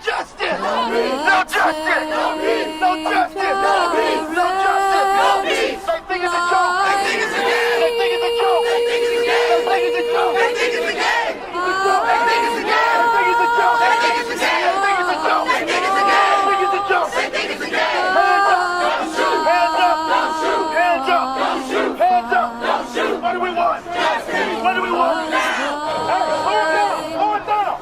justice! No justice! No justice! No justice! They think it's a joke! They think it's a game! They think it's a joke! They think it's a game! They think it's a joke! They think it's a game! They think it's a game! They think it's a joke! They think it's a game! They think it's a joke! They think it's a game! They think it's a joke! They think it's a game! Hands up! Don't shoot! Hands up! Don't shoot! Hands up! Don't shoot! Hands up! Don't shoot! What do we want? Justice! What do we want? Hey, slow it down! Slow it down!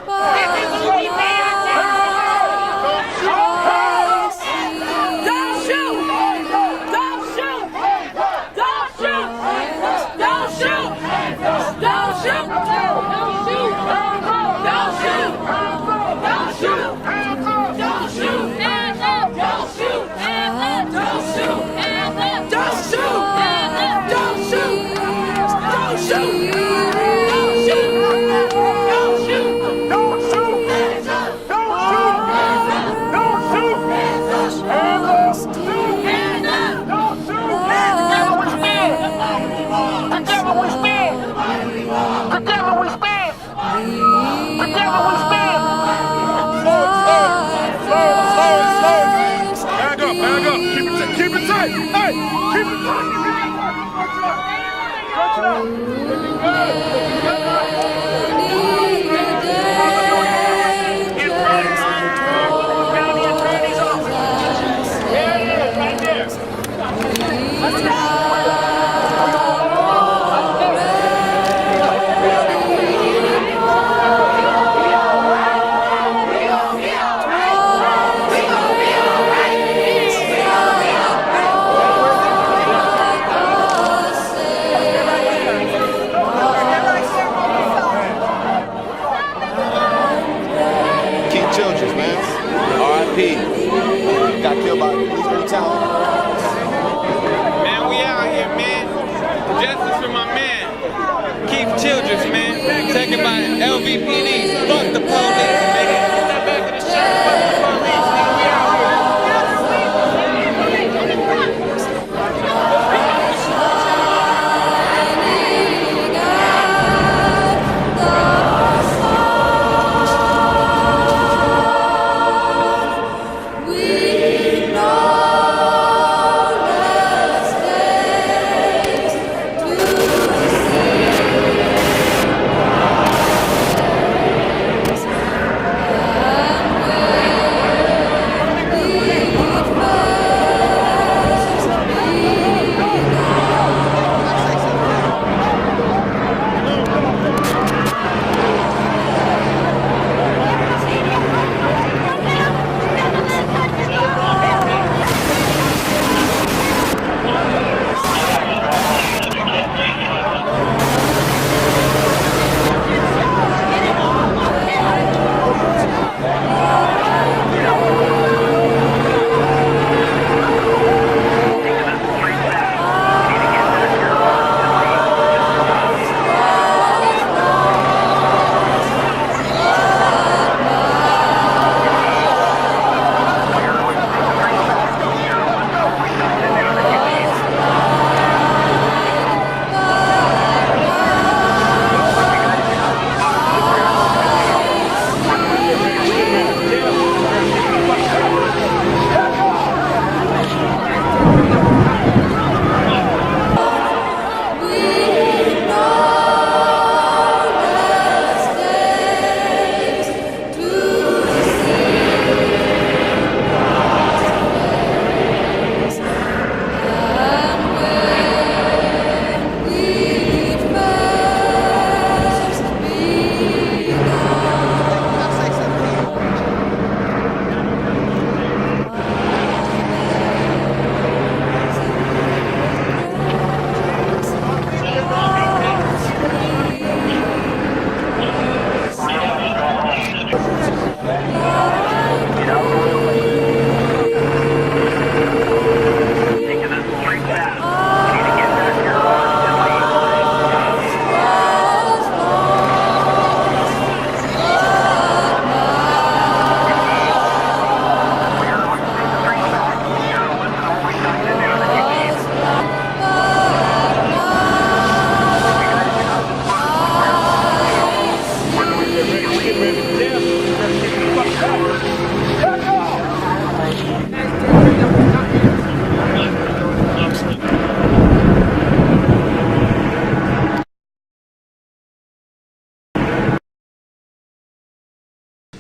Got killed by police brutality. Man, we out here, man. Justice for my man, Chief Childress, man. Taken by LVPD. Fuck the police, nigga. Get that back in the shirt. Fuck the police, nigga. We out here.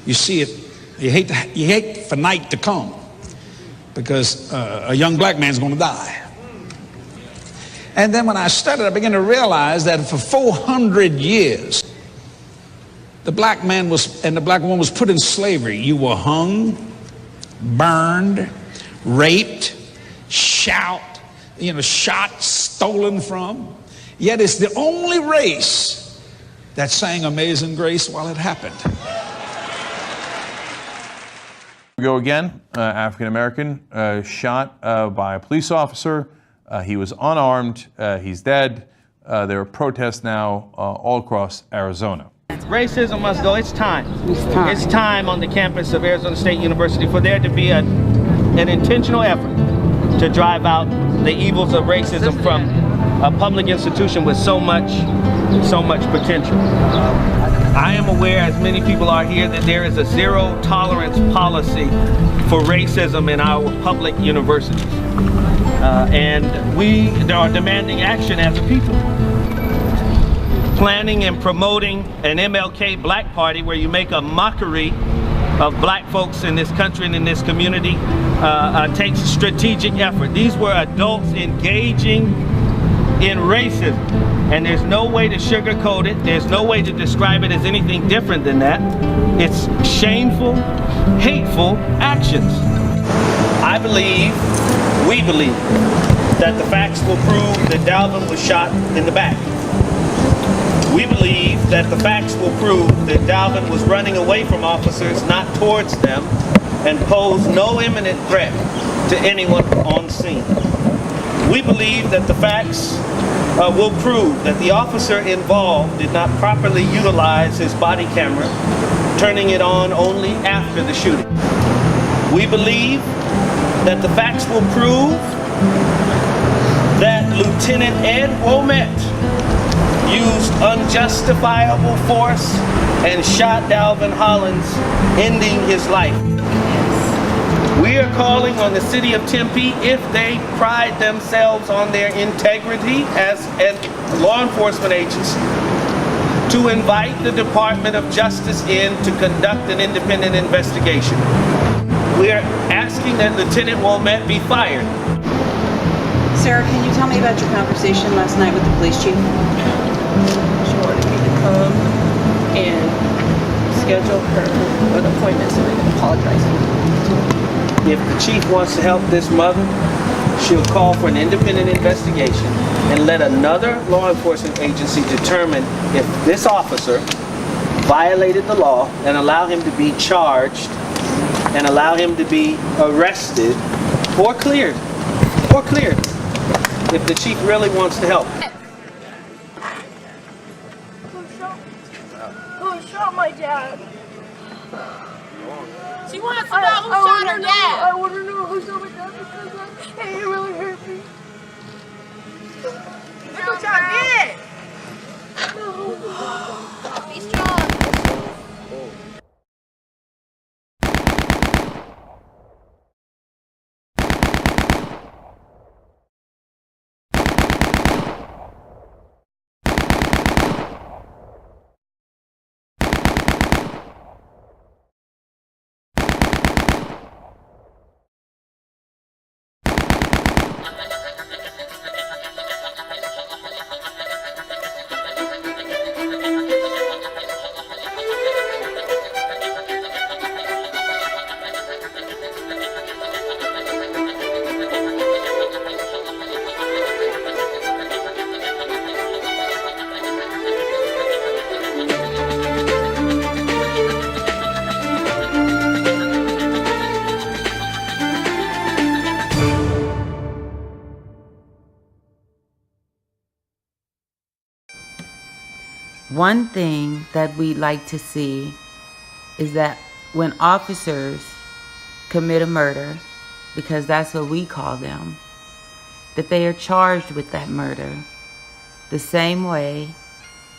you see it, you hate for night to come because a young black man's going to die. And then when I studied, I began to realize that for 400 years, the black man and the black woman was put in slavery. You were hung, burned, raped, shot, stolen from. Yet it's the only race that sang Amazing Grace while it happened. We go again, African-American, shot by a police officer. He was unarmed. He's dead. There are protests now all across Arizona. Racism must go. It's time. It's time on the campus of Arizona State University for there to be an intentional effort to drive out the evils of racism from a public institution with so much potential. I am aware, as many people are here, that there is a zero tolerance policy for racism in our public universities. And we are demanding action as a people. Planning and promoting an MLK Black Party where you make a mockery of black folks in this country and in this community takes strategic effort. These were adults engaging in racism, and there's no way to sugarcoat it. There's no way to describe it as anything different than that. It's shameful, hateful actions. We believe that the facts will prove that Dalvin was shot in the back. We believe that the facts will prove that Dalvin was running away from officers, not towards them, and posed no imminent threat to anyone on scene. We believe that the facts will prove that the officer involved did not properly utilize his body camera, turning it on only after the shooting. We believe that the facts will prove that Lieutenant Ed Womet used unjustifiable force and shot Dalvin Hollins, ending his life. We are calling on the city of Tempe, if they pride themselves on their integrity as law enforcement agency, to invite the Department of Justice in to conduct an independent investigation. We are asking that Lieutenant Womet be fired. Sarah, can you tell me about your conversation last night with the police chief? She wanted me to come and schedule her an appointment so they can apologize to me. If the chief wants to help this mother, she'll call for an independent investigation and let another law enforcement agency determine if this officer violated the law and allow him to be charged and allow him to be arrested or cleared. If the chief really wants to help. Who shot my dad? She wants to know who shot her dad. I want to know who shot my dad because it really hurt me. Look what y'all did. Be strong. One thing that we'd like to see is that when officers commit a murder, because that's what we call them, that they are charged with that murder. The same way,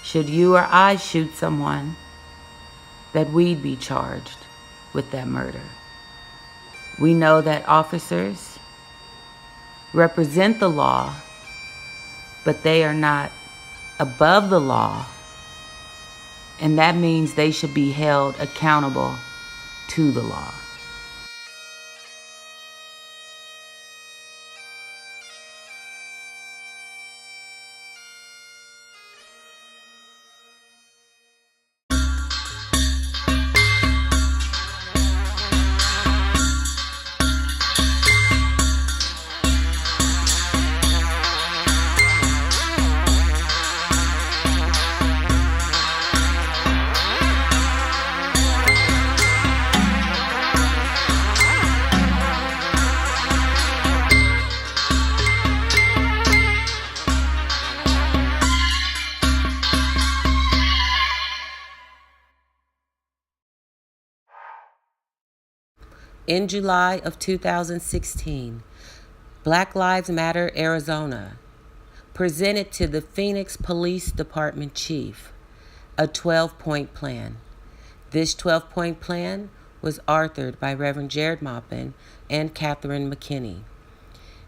should you or I shoot someone, that we'd be charged with that murder. We know that officers represent the law, but they are not above the law. And that means they should be held accountable to the law. In July of 2016, Black Lives Matter Arizona presented to the Phoenix Police Department Chief a 12-point plan. This 12-point plan was authored by Reverend Jarrett Maupin and Kathryn Mckinney.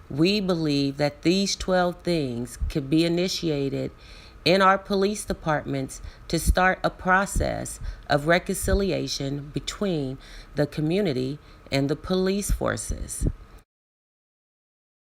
We believe that these 12 things could be initiated in our police departments to start a process of reconciliation between the community and the police forces.